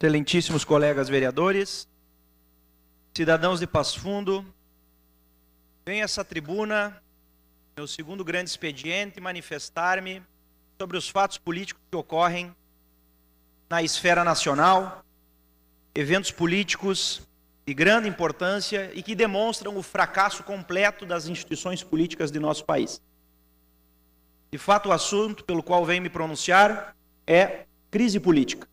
Excelentíssimos colegas vereadores, cidadãos de Passo Fundo, venho a essa tribuna, meu segundo grande expediente, manifestar-me sobre os fatos políticos que ocorrem na esfera nacional, eventos políticos de grande importância e que demonstram o fracasso completo das instituições políticas de nosso país. De fato, o assunto pelo qual venho me pronunciar é crise política.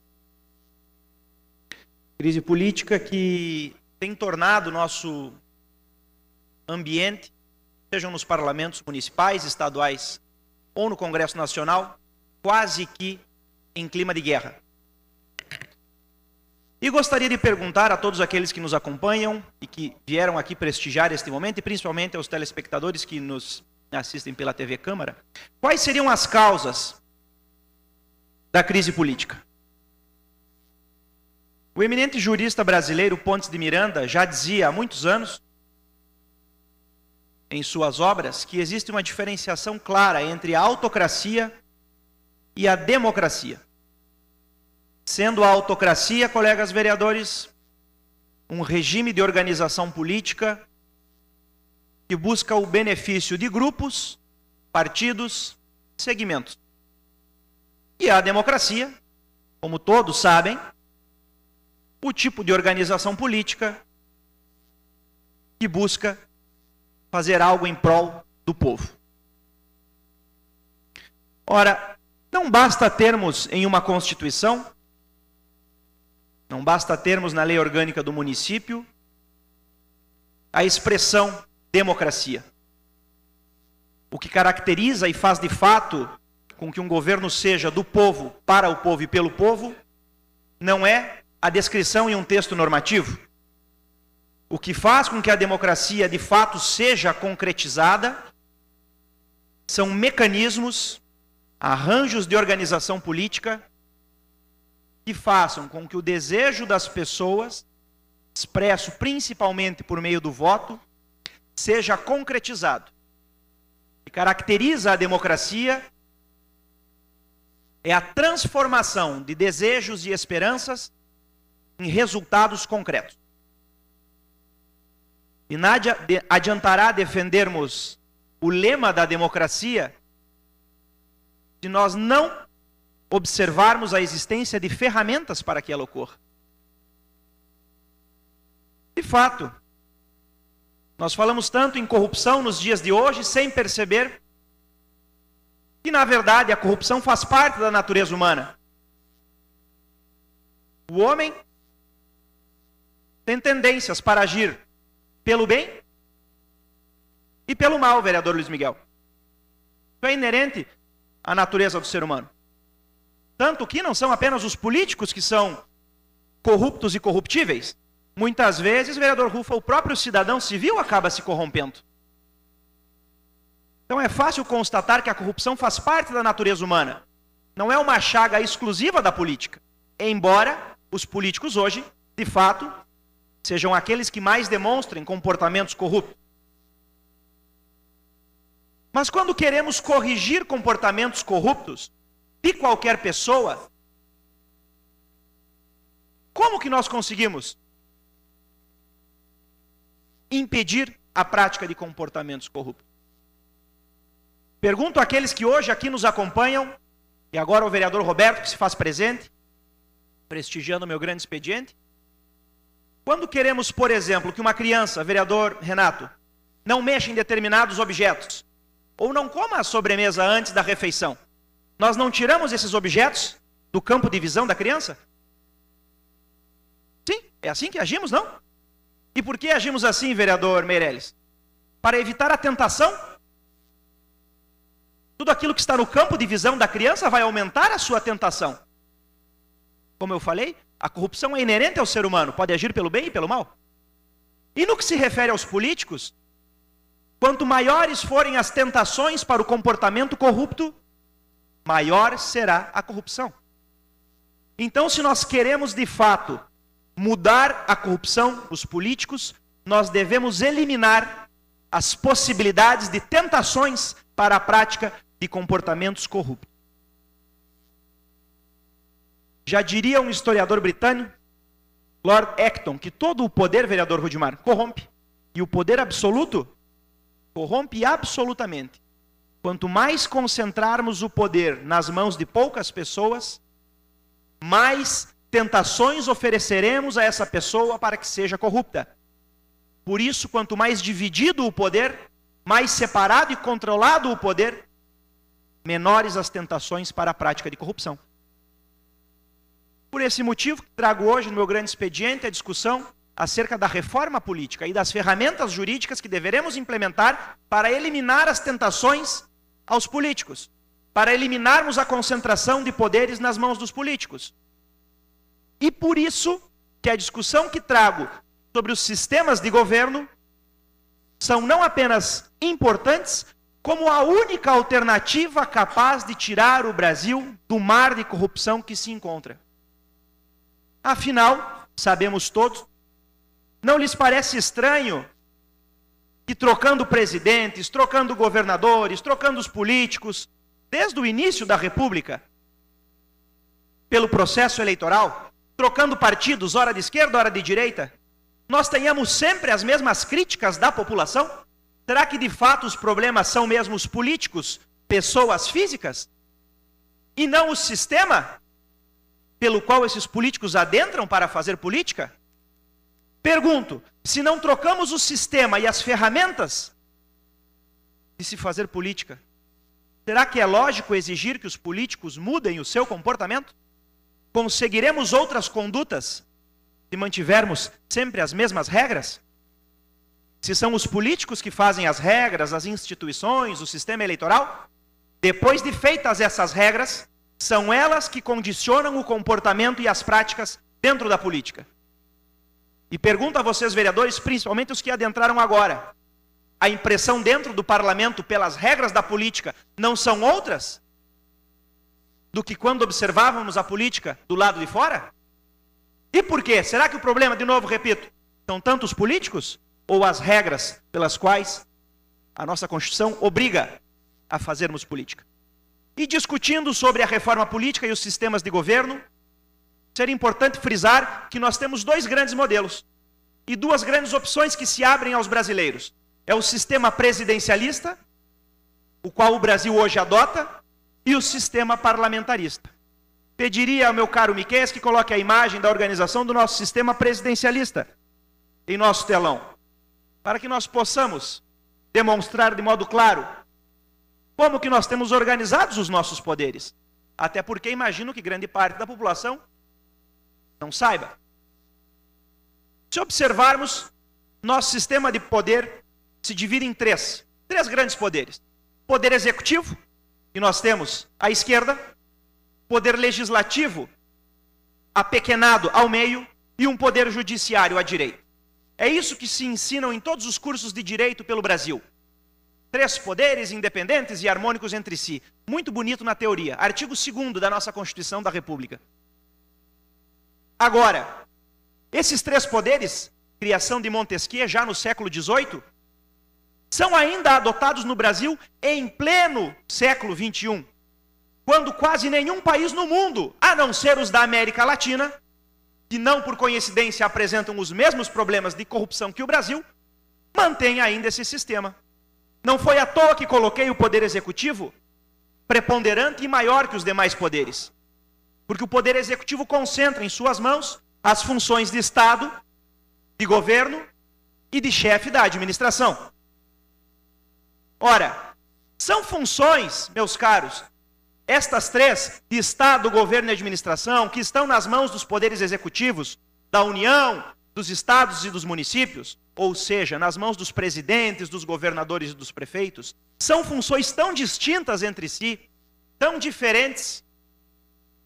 Crise política que tem tornado o nosso ambiente, sejam nos parlamentos municipais, estaduais ou no Congresso Nacional, quase que em clima de guerra. E gostaria de perguntar a todos aqueles que nos acompanham e que vieram aqui prestigiar este momento, e principalmente aos telespectadores que nos assistem pela TV Câmara, quais seriam as causas da crise política? O eminente jurista brasileiro Pontes de Miranda já dizia há muitos anos, em suas obras, que existe uma diferenciação clara entre a autocracia e a democracia. Sendo a autocracia, colegas vereadores, um regime de organização política que busca o benefício de grupos, partidos, segmentos. E a democracia, como todos sabem, o tipo de organização política que busca fazer algo em prol do povo. Ora, não basta termos em uma Constituição, não basta termos na lei orgânica do município a expressão democracia. O que caracteriza e faz de fato com que um governo seja do povo, para o povo e pelo povo, não é a descrição em um texto normativo. O que faz com que a democracia de fato seja concretizada são mecanismos, arranjos de organização política que façam com que o desejo das pessoas, expresso principalmente por meio do voto, seja concretizado. O que caracteriza a democracia é a transformação de desejos e esperanças em resultados concretos. E nada adiantará defendermos o lema da democracia se nós não observarmos a existência de ferramentas para que ela ocorra. De fato, nós falamos tanto em corrupção nos dias de hoje, sem perceber que, na verdade, a corrupção faz parte da natureza humana. O homem tem tendências para agir pelo bem e pelo mal, vereador Luiz Miguel. Isso é inerente à natureza do ser humano. Tanto que não são apenas os políticos que são corruptos e corruptíveis. Muitas vezes, vereador Rufa, o próprio cidadão civil acaba se corrompendo. Então é fácil constatar que a corrupção faz parte da natureza humana. Não é uma chaga exclusiva da política. Embora os políticos hoje, de fato, sejam aqueles que mais demonstrem comportamentos corruptos. Mas quando queremos corrigir comportamentos corruptos de qualquer pessoa, como que nós conseguimos impedir a prática de comportamentos corruptos? Pergunto àqueles que hoje aqui nos acompanham, e agora o vereador Roberto que se faz presente, prestigiando o meu grande expediente. Quando queremos, por exemplo, que uma criança, vereador Renato, não mexa em determinados objetos, ou não coma a sobremesa antes da refeição, nós não tiramos esses objetos do campo de visão da criança? Sim, é assim que agimos, não? E por que agimos assim, vereador Meirelles? Para evitar a tentação? Tudo aquilo que está no campo de visão da criança vai aumentar a sua tentação. Como eu falei, a corrupção é inerente ao ser humano, pode agir pelo bem e pelo mal. E no que se refere aos políticos, quanto maiores forem as tentações para o comportamento corrupto, maior será a corrupção. Então, se nós queremos de fato mudar a corrupção dos políticos, nós devemos eliminar as possibilidades de tentações para a prática de comportamentos corruptos. Já diria um historiador britânico, Lord Acton, que todo o poder, vereador Rudimar, corrompe. E o poder absoluto corrompe absolutamente. Quanto mais concentrarmos o poder nas mãos de poucas pessoas, mais tentações ofereceremos a essa pessoa para que seja corrupta. Por isso, quanto mais dividido o poder, mais separado e controlado o poder, menores as tentações para a prática de corrupção. Por esse motivo, trago hoje no meu grande expediente a discussão acerca da reforma política e das ferramentas jurídicas que deveremos implementar para eliminar as tentações aos políticos, para eliminarmos a concentração de poderes nas mãos dos políticos. E por isso que a discussão que trago sobre os sistemas de governo são não apenas importantes, como a única alternativa capaz de tirar o Brasil do mar de corrupção que se encontra. Afinal, sabemos todos, não lhes parece estranho que trocando presidentes, trocando governadores, trocando os políticos, desde o início da República, pelo processo eleitoral, trocando partidos, ora de esquerda, ora de direita, nós tenhamos sempre as mesmas críticas da população? Será que de fato os problemas são mesmo os políticos, pessoas físicas, e não o sistema pelo qual esses políticos adentram para fazer política? Pergunto, se não trocamos o sistema e as ferramentas de se fazer política, será que é lógico exigir que os políticos mudem o seu comportamento? Conseguiremos outras condutas se mantivermos sempre as mesmas regras? Se são os políticos que fazem as regras, as instituições, o sistema eleitoral, depois de feitas essas regras, são elas que condicionam o comportamento e as práticas dentro da política. E pergunto a vocês, vereadores, principalmente os que adentraram agora, a impressão dentro do parlamento pelas regras da política não são outras do que quando observávamos a política do lado de fora? E por quê? Será que o problema, de novo, repito, são tanto os políticos ou as regras pelas quais a nossa Constituição obriga a fazermos política? E discutindo sobre a reforma política e os sistemas de governo, seria importante frisar que nós temos dois grandes modelos e duas grandes opções que se abrem aos brasileiros. É o sistema presidencialista, o qual o Brasil hoje adota, e o sistema parlamentarista. Pediria ao meu caro Miqueias que coloque a imagem da organização do nosso sistema presidencialista em nosso telão, para que nós possamos demonstrar de modo claro como que nós temos organizados os nossos poderes. Até porque imagino que grande parte da população não saiba. Se observarmos, nosso sistema de poder se divide em três grandes poderes. Poder executivo, que nós temos à esquerda, poder legislativo, apequenado ao meio, e um poder judiciário à direita. É isso que se ensinam em todos os cursos de direito pelo Brasil. Três poderes independentes e harmônicos entre si. Muito bonito na teoria. Artigo 2º da nossa Constituição da República. Agora, esses três poderes, criação de Montesquieu já no século XVIII, são ainda adotados no Brasil em pleno século XXI, quando quase nenhum país no mundo, a não ser os da América Latina, que não por coincidência apresentam os mesmos problemas de corrupção que o Brasil, mantém ainda esse sistema. Não foi à toa que coloquei o poder executivo preponderante e maior que os demais poderes. Porque o poder executivo concentra em suas mãos as funções de Estado, de governo e de chefe da administração. Ora, são funções, meus caros, estas três, de Estado, governo e administração, que estão nas mãos dos poderes executivos, da União, dos estados e dos municípios, ou seja, nas mãos dos presidentes, dos governadores e dos prefeitos, são funções tão distintas entre si, tão diferentes,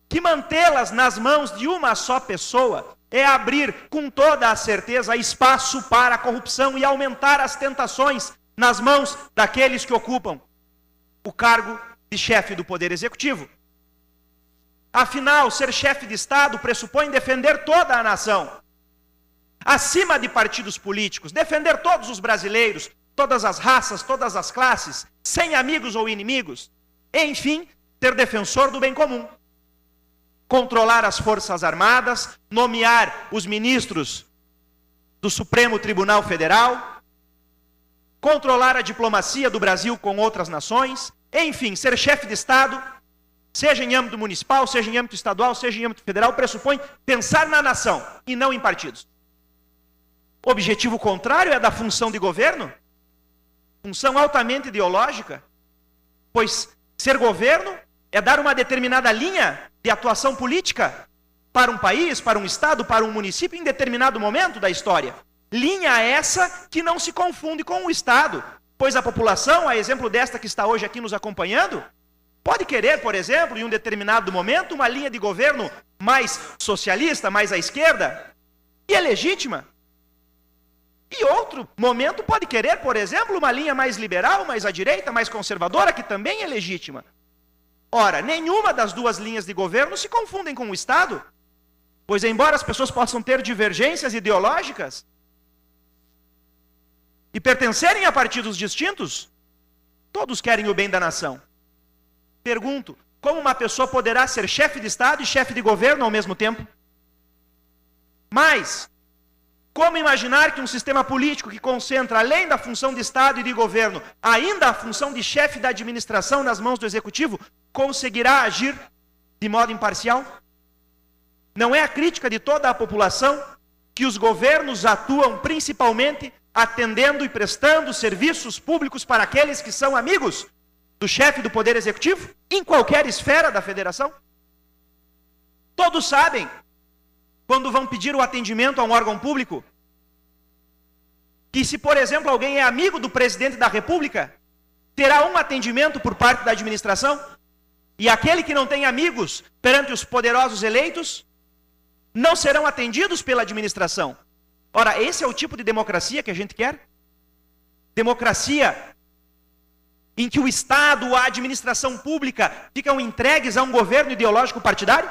que mantê-las nas mãos de uma só pessoa é abrir com toda a certeza espaço para a corrupção e aumentar as tentações nas mãos daqueles que ocupam o cargo de chefe do poder executivo. Afinal, ser chefe de Estado pressupõe defender toda a nação, acima de partidos políticos, defender todos os brasileiros, todas as raças, todas as classes, sem amigos ou inimigos, enfim, ser defensor do bem comum. controlar as Forças Armadas, nomear os ministros do Supremo Tribunal Federal, controlar a diplomacia do Brasil com outras nações, enfim, ser chefe de Estado, seja em âmbito municipal, seja em âmbito estadual, seja em âmbito federal, pressupõe pensar na nação e não em partidos. O objetivo contrário é da função de governo, função altamente ideológica, pois ser governo é dar uma determinada linha de atuação política para um país, para um estado, para um município em determinado momento da história. Linha essa que não se confunde com o Estado, pois a população, a exemplo desta que está hoje aqui nos acompanhando, pode querer, por exemplo, em um determinado momento, uma linha de governo mais socialista, mais à esquerda, e é legítima. E outro momento pode querer, por exemplo, uma linha mais liberal, mais à direita, mais conservadora, que também é legítima. Ora, nenhuma das duas linhas de governo se confundem com o Estado, pois embora as pessoas possam ter divergências ideológicas e pertencerem a partidos distintos, todos querem o bem da nação. Pergunto, como uma pessoa poderá ser chefe de Estado e chefe de governo ao mesmo tempo? Mas, como imaginar que um sistema político que concentra, além da função de Estado e de governo, ainda a função de chefe da administração nas mãos do Executivo, conseguirá agir de modo imparcial? Não é a crítica de toda a população que os governos atuam principalmente atendendo e prestando serviços públicos para aqueles que são amigos do chefe do Poder Executivo, em qualquer esfera da federação? Todos sabem, quando vão pedir o atendimento a um órgão público, que se, por exemplo, alguém é amigo do presidente da República, terá um atendimento por parte da administração, e aquele que não tem amigos perante os poderosos eleitos, não serão atendidos pela administração. Ora, esse é o tipo de democracia que a gente quer? Democracia em que o Estado, a administração pública ficam entregues a um governo ideológico partidário?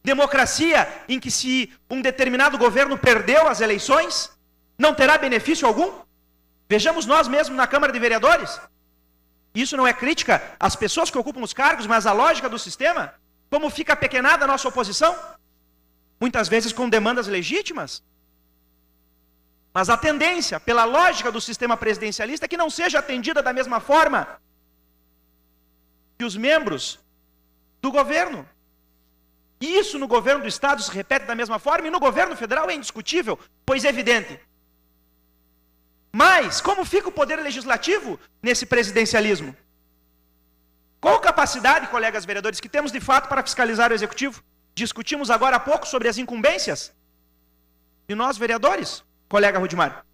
Democracia em que, se um determinado governo perdeu as eleições, não terá benefício algum? Vejamos nós mesmos na Câmara de Vereadores. Isso não é crítica às pessoas que ocupam os cargos, mas à lógica do sistema. Como fica apequenada a nossa oposição? Muitas vezes com demandas legítimas. Mas a tendência, pela lógica do sistema presidencialista, é que não seja atendida da mesma forma que os membros do governo. E isso no governo do Estado se repete da mesma forma, e no governo federal é indiscutível, pois é evidente. Mas, como fica o poder legislativo nesse presidencialismo? Qual capacidade, colegas vereadores, que temos de fato para fiscalizar o executivo? Discutimos agora há pouco sobre as incumbências de nós, vereadores, colega Rudimar.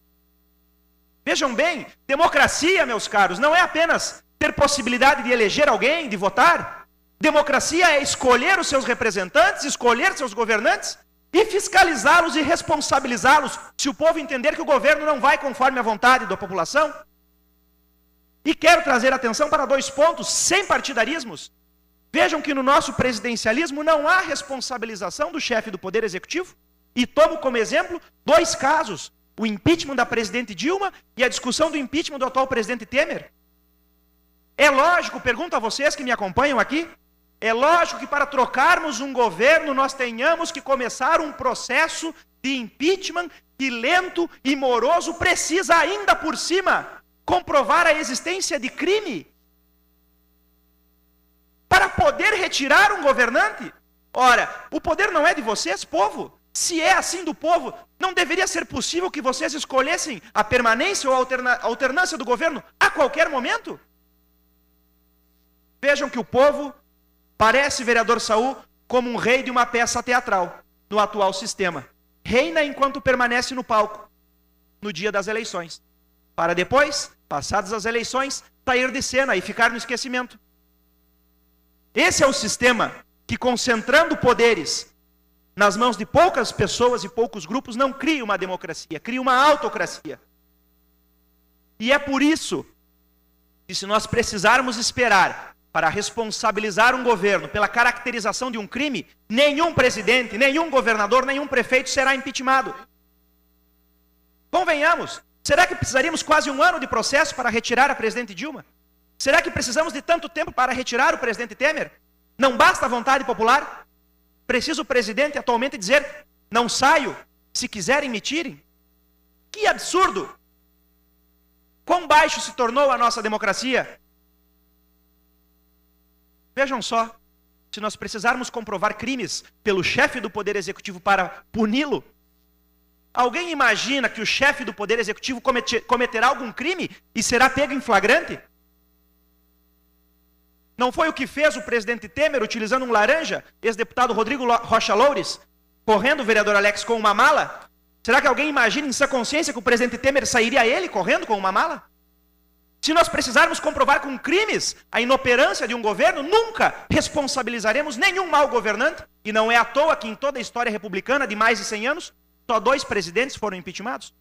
Vejam bem, democracia, meus caros, não é apenas ter possibilidade de eleger alguém, de votar. Democracia é escolher os seus representantes, escolher seus governantes e fiscalizá-los e responsabilizá-los se o povo entender que o governo não vai conforme a vontade da população. E quero trazer atenção para 2 pontos, sem partidarismos. Vejam que no nosso presidencialismo não há responsabilização do chefe do Poder Executivo. E tomo como exemplo 2 casos, o impeachment da presidente Dilma e a discussão do impeachment do atual presidente Temer. É lógico, pergunto a vocês que me acompanham aqui, é lógico que para trocarmos um governo nós tenhamos que começar um processo de impeachment que, lento e moroso, precisa ainda por cima comprovar a existência de crime. Para poder retirar um governante? Ora, o poder não é de vocês, povo. Se é assim do povo, não deveria ser possível que vocês escolhessem a permanência ou a alternância do governo a qualquer momento? Vejam que o povo parece, vereador Saul, como um rei de uma peça teatral no atual sistema. Reina enquanto permanece no palco, no dia das eleições, para depois, passadas as eleições, sair de cena e ficar no esquecimento. Esse é o sistema que, concentrando poderes nas mãos de poucas pessoas e poucos grupos, não cria uma democracia, cria uma autocracia. E é por isso que, se nós precisarmos esperar para responsabilizar um governo pela caracterização de um crime, nenhum presidente, nenhum governador, nenhum prefeito será impeachmentado. Convenhamos, será que precisaríamos quase 1 ano de processo para retirar a presidente Dilma? Será que precisamos de tanto tempo para retirar o presidente Temer? Não basta a vontade popular? Precisa o presidente atualmente dizer, não saio, se quiserem me tirem? Que absurdo! Quão baixo se tornou a nossa democracia? Vejam só, se nós precisarmos comprovar crimes pelo chefe do Poder Executivo para puni-lo, alguém imagina que o chefe do Poder Executivo cometerá algum crime e será pego em flagrante? Não foi o que fez o presidente Temer utilizando um laranja, ex-deputado Rodrigo Rocha Loures, correndo o vereador Alex com uma mala? Será que alguém imagina em sua consciência que o presidente Temer sairia ele correndo com uma mala? Se nós precisarmos comprovar com crimes a inoperância de um governo, nunca responsabilizaremos nenhum mau governante. E não é à toa que em toda a história republicana de mais de 100 anos, só 2 presidentes foram impeachmentados.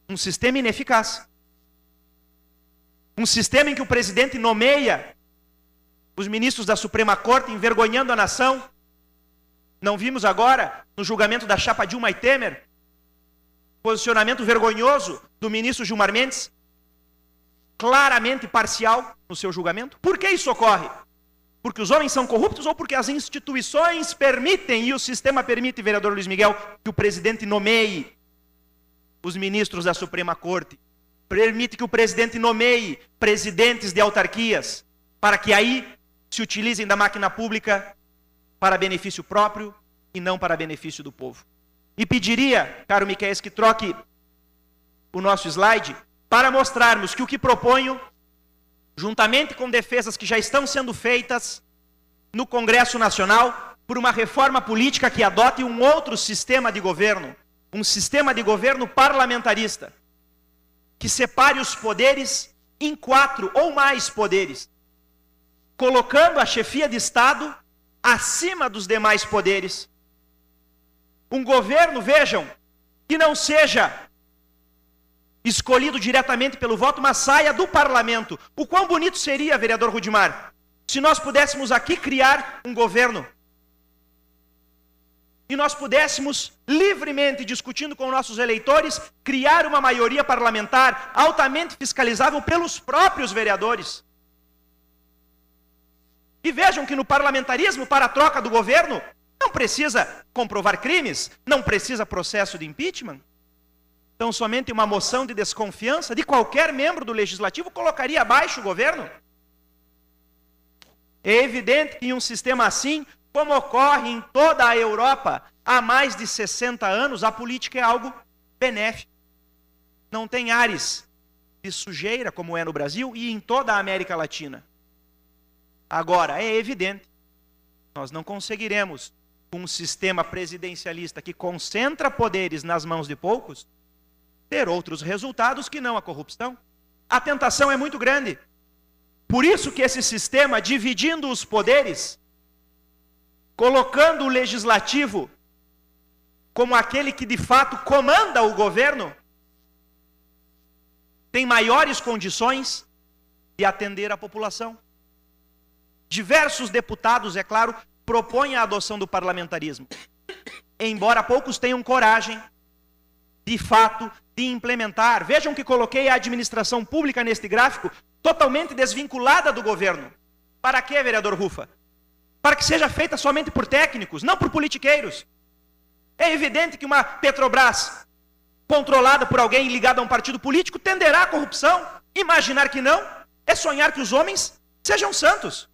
Um sistema ineficaz. Um sistema em que o presidente nomeia os ministros da Suprema Corte, envergonhando a nação. Não vimos agora, no julgamento da chapa Dilma e Temer, posicionamento vergonhoso do ministro Gilmar Mendes, claramente parcial no seu julgamento? Por que isso ocorre? Porque os homens são corruptos ou porque as instituições permitem, e o sistema permite, vereador Luiz Miguel, que o presidente nomeie os ministros da Suprema Corte? Permite que o presidente nomeie presidentes de autarquias, para que aí se utilizem da máquina pública para benefício próprio e não para benefício do povo. E pediria, caro Miquéias, que troque o nosso slide para mostrarmos que o que proponho, juntamente com defesas que já estão sendo feitas no Congresso Nacional, por uma reforma política que adote um outro sistema de governo, um sistema de governo parlamentarista, que separe os poderes em 4 ou mais poderes, colocando a chefia de Estado acima dos demais poderes. Um governo, vejam, que não seja escolhido diretamente pelo voto, mas saia do parlamento. O quão bonito seria, vereador Rudimar, se nós pudéssemos aqui criar um governo e nós pudéssemos, livremente, discutindo com nossos eleitores, criar uma maioria parlamentar altamente fiscalizável pelos próprios vereadores. E vejam que no parlamentarismo, para a troca do governo, não precisa comprovar crimes, não precisa processo de impeachment. Então, somente uma moção de desconfiança de qualquer membro do Legislativo colocaria abaixo o governo. É evidente que em um sistema assim, como ocorre em toda a Europa há mais de 60 anos, a política é algo benéfico. Não tem ares de sujeira, como é no Brasil e em toda a América Latina. Agora, é evidente, nós não conseguiremos, com um sistema presidencialista que concentra poderes nas mãos de poucos, ter outros resultados que não a corrupção. A tentação é muito grande. Por isso que esse sistema, dividindo os poderes, colocando o legislativo como aquele que de fato comanda o governo, tem maiores condições de atender a população. Diversos deputados, é claro, propõem a adoção do parlamentarismo, embora poucos tenham coragem, de fato, de implementar. Vejam que coloquei a administração pública neste gráfico totalmente desvinculada do governo. Para quê, vereador Rufa? Para que seja feita somente por técnicos, não por politiqueiros. É evidente que uma Petrobras controlada por alguém ligado a um partido político tenderá à corrupção. Imaginar que não é sonhar que os homens sejam santos.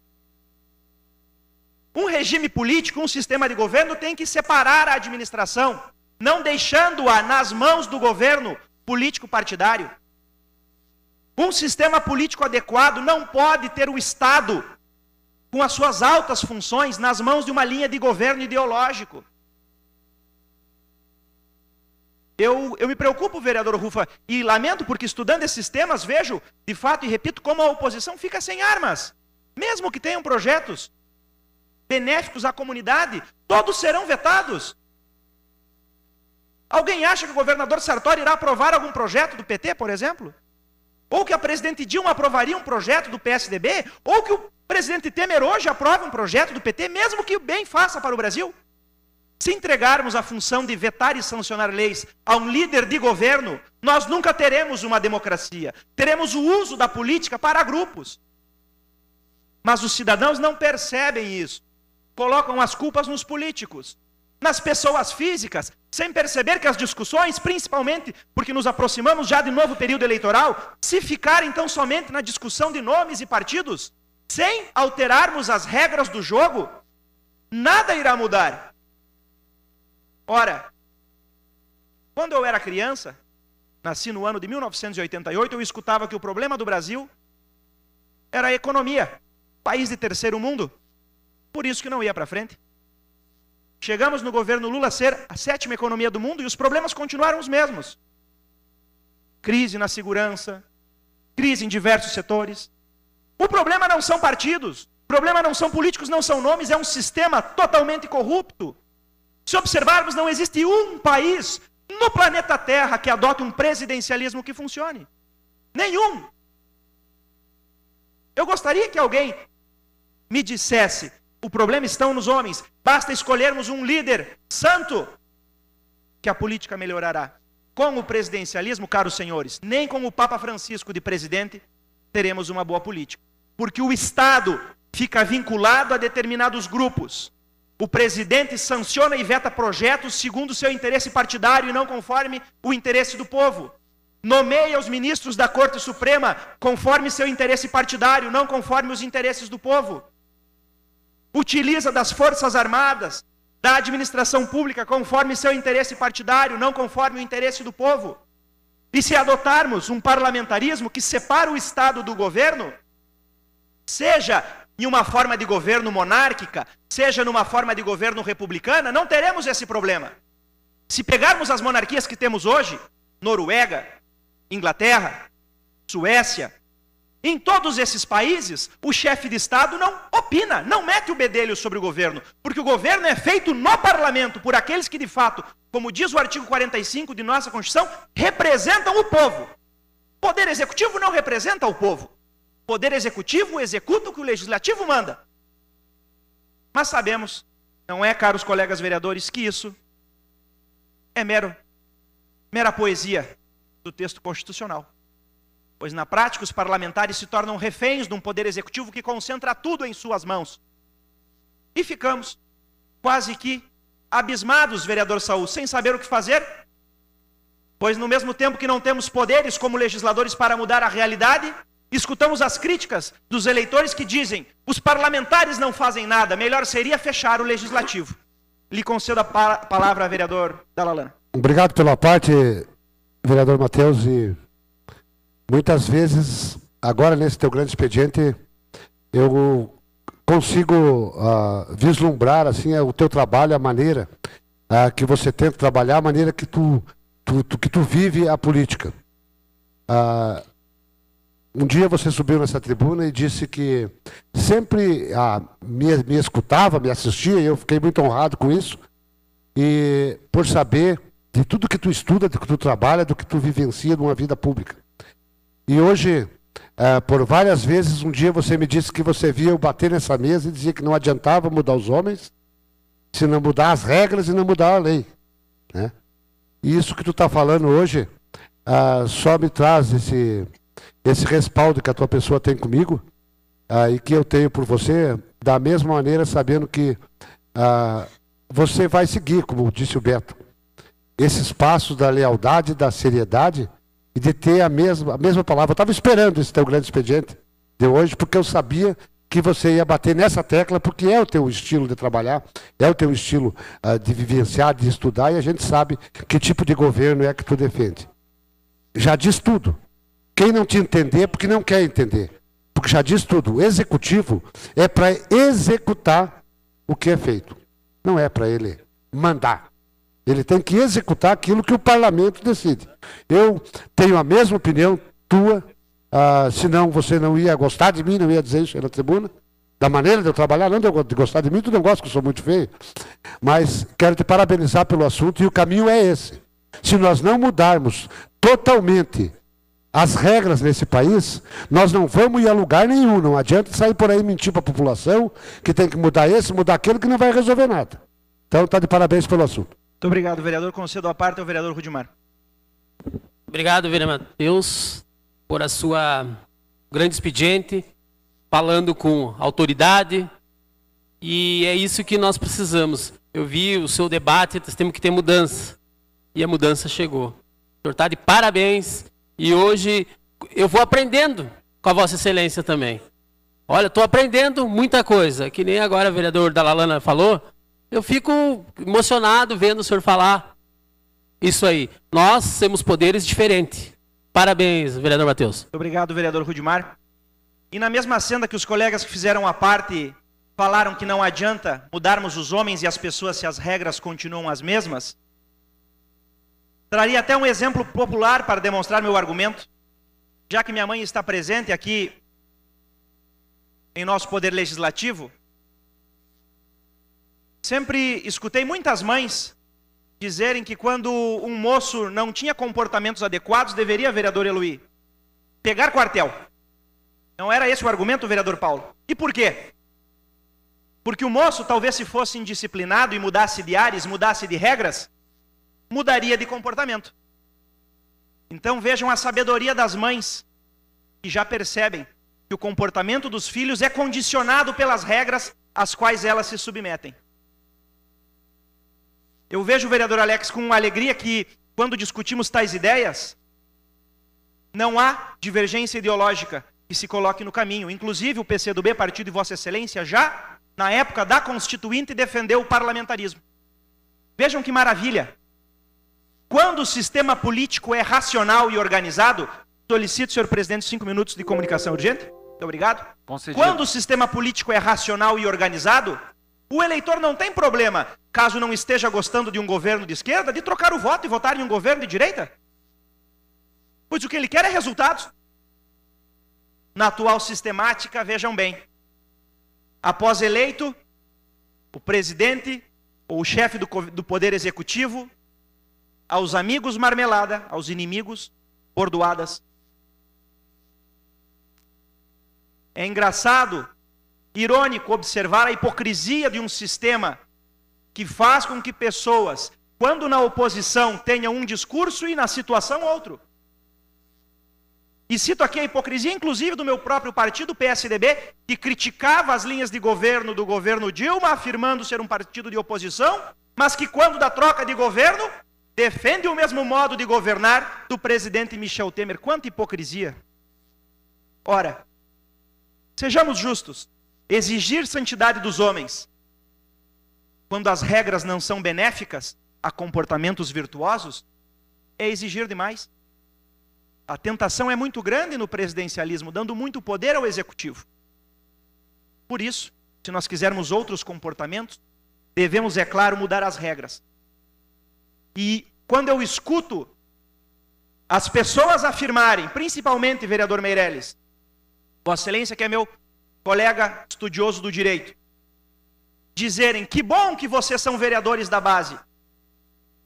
Um regime político, um sistema de governo tem que separar a administração, não deixando-a nas mãos do governo político partidário. Um sistema político adequado não pode ter o Estado com as suas altas funções nas mãos de uma linha de governo ideológico. Eu me preocupo, vereador Rufa, e lamento porque estudando esses temas vejo, de fato, e repito, como a oposição fica sem armas. Mesmo que tenham projetos benéficos à comunidade, todos serão vetados. Alguém acha que o governador Sartori irá aprovar algum projeto do PT, por exemplo? Ou que a presidente Dilma aprovaria um projeto do PSDB? Ou que o presidente Temer hoje aprove um projeto do PT, mesmo que o bem faça para o Brasil? Se entregarmos a função de vetar e sancionar leis a um líder de governo, nós nunca teremos uma democracia. Teremos o uso da política para grupos. Mas os cidadãos não percebem isso. Colocam as culpas nos políticos, nas pessoas físicas, sem perceber que as discussões, principalmente porque nos aproximamos já de novo período eleitoral, se ficarem então somente na discussão de nomes e partidos, sem alterarmos as regras do jogo, nada irá mudar. Ora, quando eu era criança, nasci no ano de 1988, eu escutava que o problema do Brasil era a economia, país de terceiro mundo, por isso que não ia para frente. Chegamos no governo Lula a ser a 7ª economia do mundo e os problemas continuaram os mesmos. Crise na segurança, crise em diversos setores. O problema não são partidos, o problema não são políticos, não são nomes, é um sistema totalmente corrupto. Se observarmos, não existe um país no planeta Terra que adote um presidencialismo que funcione. Nenhum. Eu gostaria que alguém me dissesse: o problema está nos homens, basta escolhermos um líder santo que a política melhorará. Com o presidencialismo, caros senhores, nem com o Papa Francisco de presidente, teremos uma boa política. Porque o Estado fica vinculado a determinados grupos. O presidente sanciona e veta projetos segundo seu interesse partidário e não conforme o interesse do povo. Nomeia os ministros da Corte Suprema conforme seu interesse partidário, não conforme os interesses do povo. Utiliza das Forças Armadas, da administração pública conforme seu interesse partidário, não conforme o interesse do povo. E se adotarmos um parlamentarismo que separa o Estado do governo, seja em uma forma de governo monárquica, seja numa forma de governo republicana, não teremos esse problema. Se pegarmos as monarquias que temos hoje, Noruega, Inglaterra, Suécia, em todos esses países, o chefe de Estado não opina, não mete o bedelho sobre o governo, porque o governo é feito no parlamento por aqueles que de fato, como diz o artigo 45 de nossa Constituição, representam o povo. O poder executivo não representa o povo. O poder executivo executa o que o legislativo manda. Mas sabemos, não é, caros colegas vereadores, que isso é mera poesia do texto constitucional. Pois na prática os parlamentares se tornam reféns de um poder executivo que concentra tudo em suas mãos. E ficamos quase que abismados, vereador Saul, sem saber o que fazer, pois no mesmo tempo que não temos poderes como legisladores para mudar a realidade, escutamos as críticas dos eleitores que dizem: os parlamentares não fazem nada, melhor seria fechar o legislativo. Lhe concedo a palavra, vereador Dallalana. Obrigado pela parte, vereador Matheus, e muitas vezes, agora nesse teu grande expediente, eu consigo vislumbrar assim, o teu trabalho, a maneira que você tenta trabalhar, a maneira que tu vive a política. Um dia você subiu nessa tribuna e disse que sempre me escutava, me assistia, e eu fiquei muito honrado com isso, e por saber de tudo que tu estuda, do que tu trabalha, do que tu vivencia numa vida pública. E hoje, por várias vezes, um dia você me disse que você via eu bater nessa mesa e dizia que não adiantava mudar os homens, se não mudar as regras e não mudar a lei, né? E isso que tu está falando hoje só me traz esse respaldo que a tua pessoa tem comigo e que eu tenho por você, da mesma maneira, sabendo que você vai seguir, como disse o Beto, esses passos da lealdade, da seriedade, e de ter a mesma palavra. Eu estava esperando esse teu grande expediente de hoje, porque eu sabia que você ia bater nessa tecla, porque é o teu estilo de trabalhar, é o teu estilo de vivenciar, de estudar, e a gente sabe que tipo de governo é que tu defende. Já diz tudo. Quem não te entender, porque não quer entender. Porque já diz tudo. O executivo é para executar o que é feito. Não é para ele mandar. Ele tem que executar aquilo que o parlamento decide. Eu tenho a mesma opinião tua, senão você não ia gostar de mim, não ia dizer isso aí na tribuna, da maneira de eu trabalhar, não de gostar de mim, tu não gosta, que eu sou muito feio, mas quero te parabenizar pelo assunto, e o caminho é esse. Se nós não mudarmos totalmente as regras nesse país, nós não vamos ir a lugar nenhum. Não adianta sair por aí mentir para a população que tem que mudar esse, mudar aquele, que não vai resolver nada. Então está de parabéns pelo assunto. Muito obrigado, vereador. Concedo a parte ao vereador Rudimar. Obrigado, vereador Matheus, por a sua grande expediente. falando com autoridade, e é isso que nós precisamos. Eu vi o seu debate, nós temos que ter mudança, e a mudança chegou. O senhor está de parabéns, e hoje eu vou aprendendo com a Vossa Excelência também. Olha, estou aprendendo muita coisa, que nem agora o vereador Dalalana falou, eu fico emocionado vendo o senhor falar isso aí. Nós temos poderes diferentes. Parabéns, vereador Matheus. Muito obrigado, vereador Rudimar. E na mesma senda que os colegas que fizeram a parte falaram que não adianta mudarmos os homens e as pessoas se as regras continuam as mesmas, traria até um exemplo popular para demonstrar meu argumento, já que minha mãe está presente aqui em nosso poder legislativo. Sempre escutei muitas mães dizerem que quando um moço não tinha comportamentos adequados, deveria, vereador Eloy, pegar quartel. Não era esse o argumento, vereador Paulo? E por quê? Porque o moço, talvez se fosse indisciplinado e mudasse de ares, mudasse de regras, mudaria de comportamento. Então vejam a sabedoria das mães, que já percebem que o comportamento dos filhos é condicionado pelas regras às quais elas se submetem. Eu vejo o vereador Alex com alegria que, quando discutimos tais ideias, não há divergência ideológica que se coloque no caminho. Inclusive, o PCdoB, Partido de Vossa Excelência, já, na época da Constituinte, defendeu o parlamentarismo. Vejam que maravilha. Quando o sistema político é racional e organizado, solicito, senhor presidente, 5 minutos de comunicação urgente. Muito obrigado. Concedido. Quando o sistema político é racional e organizado, o eleitor não tem problema, caso não esteja gostando de um governo de esquerda, de trocar o voto e votar em um governo de direita. Pois o que ele quer é resultados. Na atual sistemática, vejam bem, após eleito, o presidente ou o chefe do poder executivo, aos amigos marmelada, aos inimigos bordoadas. É engraçado, irônico observar a hipocrisia de um sistema que faz com que pessoas, quando na oposição, tenham um discurso e na situação outro. E cito aqui a hipocrisia, inclusive, do meu próprio partido, o PSDB, que criticava as linhas de governo do governo Dilma, afirmando ser um partido de oposição, mas que, quando da troca de governo, defende o mesmo modo de governar do presidente Michel Temer. Quanta hipocrisia! Ora, sejamos justos. Exigir santidade dos homens, quando as regras não são benéficas a comportamentos virtuosos, é exigir demais. A tentação é muito grande no presidencialismo, dando muito poder ao executivo. Por isso, se nós quisermos outros comportamentos, devemos, é claro, mudar as regras. E quando eu escuto as pessoas afirmarem, principalmente, vereador Meirelles, Vossa Excelência, que é meu colega estudioso do direito, dizerem que bom que vocês são vereadores da base,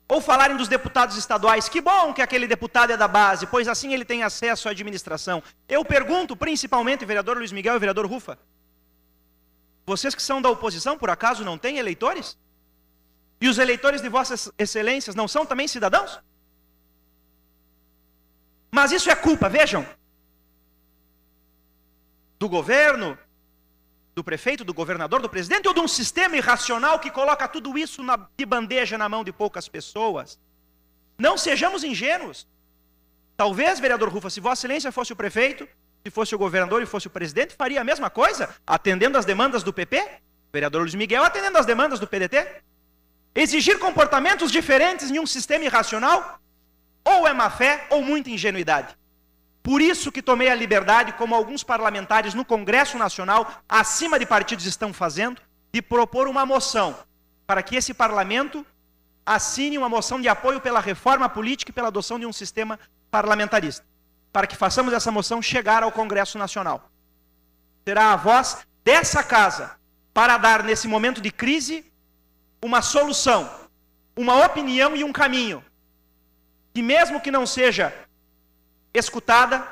ou falarem dos deputados estaduais, que bom que aquele deputado é da base, pois assim ele tem acesso à administração. Eu pergunto, principalmente, vereador Luiz Miguel e vereador Rufa, vocês que são da oposição, por acaso não têm eleitores? E os eleitores de Vossas Excelências não são também cidadãos? Mas isso é culpa, vejam, do governo, do prefeito, do governador, do presidente, ou de um sistema irracional que coloca tudo isso de bandeja na mão de poucas pessoas? Não sejamos ingênuos. Talvez, vereador Rufa, se Vossa Excelência fosse o prefeito, se fosse o governador e fosse o presidente, faria a mesma coisa, atendendo às demandas do PP? Vereador Luiz Miguel atendendo às demandas do PDT? Exigir comportamentos diferentes em um sistema irracional? Ou é má fé ou muita ingenuidade. Por isso que tomei a liberdade, como alguns parlamentares no Congresso Nacional, acima de partidos estão fazendo, de propor uma moção para que esse parlamento assine uma moção de apoio pela reforma política e pela adoção de um sistema parlamentarista. Para que façamos essa moção chegar ao Congresso Nacional. Será a voz dessa casa para dar, nesse momento de crise, uma solução, uma opinião e um caminho. Que mesmo que não seja escutada,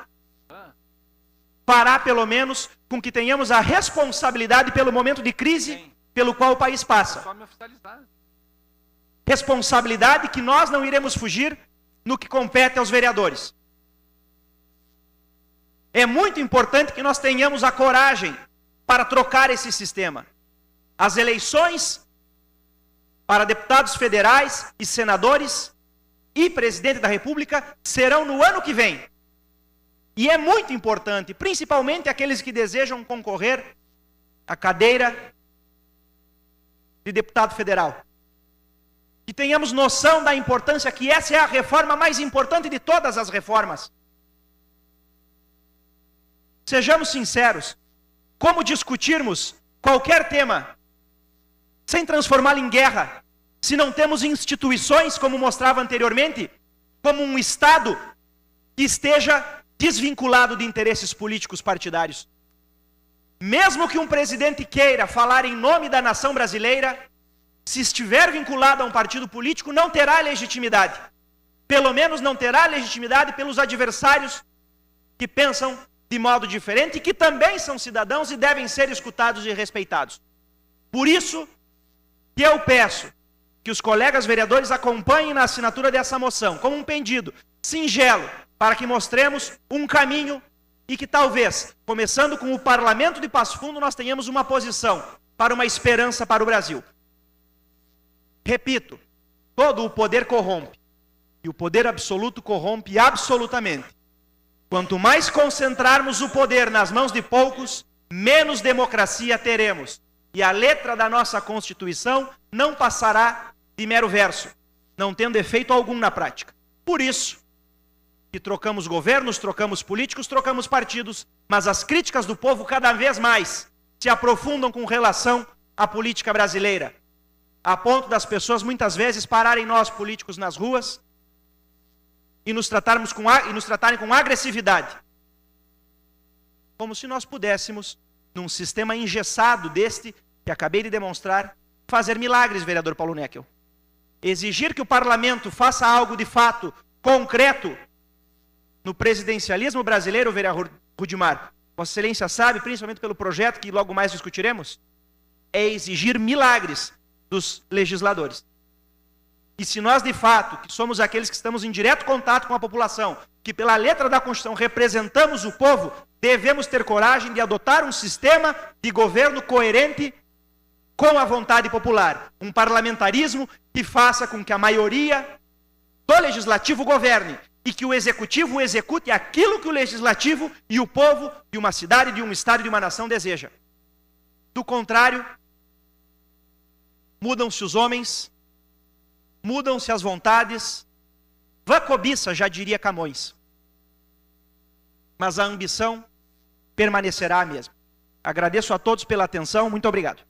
fará pelo menos com que tenhamos a responsabilidade pelo momento de crise pelo qual o país passa. Responsabilidade que nós não iremos fugir no que compete aos vereadores. É muito importante que nós tenhamos a coragem para trocar esse sistema. As eleições para deputados federais e senadores e presidente da República serão no ano que vem. E é muito importante, principalmente aqueles que desejam concorrer à cadeira de deputado federal, que tenhamos noção da importância que essa é a reforma mais importante de todas as reformas. Sejamos sinceros, como discutirmos qualquer tema sem transformá-lo em guerra, se não temos instituições, como mostrava anteriormente, como um Estado que esteja desvinculado de interesses políticos partidários? Mesmo que um presidente queira falar em nome da nação brasileira, se estiver vinculado a um partido político, não terá legitimidade. Pelo menos não terá legitimidade pelos adversários que pensam de modo diferente e que também são cidadãos e devem ser escutados e respeitados. Por isso que eu peço que os colegas vereadores acompanhem na assinatura dessa moção, como um pedido singelo, para que mostremos um caminho e que talvez, começando com o Parlamento de Passo Fundo, nós tenhamos uma posição para uma esperança para o Brasil. Repito, todo o poder corrompe, e o poder absoluto corrompe absolutamente. Quanto mais concentrarmos o poder nas mãos de poucos, menos democracia teremos. E a letra da nossa Constituição não passará de mero verso, não tendo efeito algum na prática. Por isso que trocamos governos, trocamos políticos, trocamos partidos, mas as críticas do povo cada vez mais se aprofundam com relação à política brasileira, a ponto das pessoas muitas vezes pararem nós políticos nas ruas e nos tratarem com agressividade, como se nós pudéssemos, num sistema engessado deste que acabei de demonstrar, fazer milagres, vereador Paulo Neckel. Exigir que o parlamento faça algo de fato concreto no presidencialismo brasileiro, vereador Rudimar, Vossa Excelência sabe, principalmente pelo projeto que logo mais discutiremos, é exigir milagres dos legisladores. E se nós, de fato, que somos aqueles que estamos em direto contato com a população, que pela letra da Constituição representamos o povo, devemos ter coragem de adotar um sistema de governo coerente com a vontade popular. Um parlamentarismo que faça com que a maioria do legislativo governe e que o executivo execute aquilo que o legislativo e o povo de uma cidade, de um estado e de uma nação deseja. Do contrário, mudam-se os homens, mudam-se as vontades, vã cobiça, já diria Camões. Mas a ambição permanecerá a mesma. Agradeço a todos pela atenção, muito obrigado.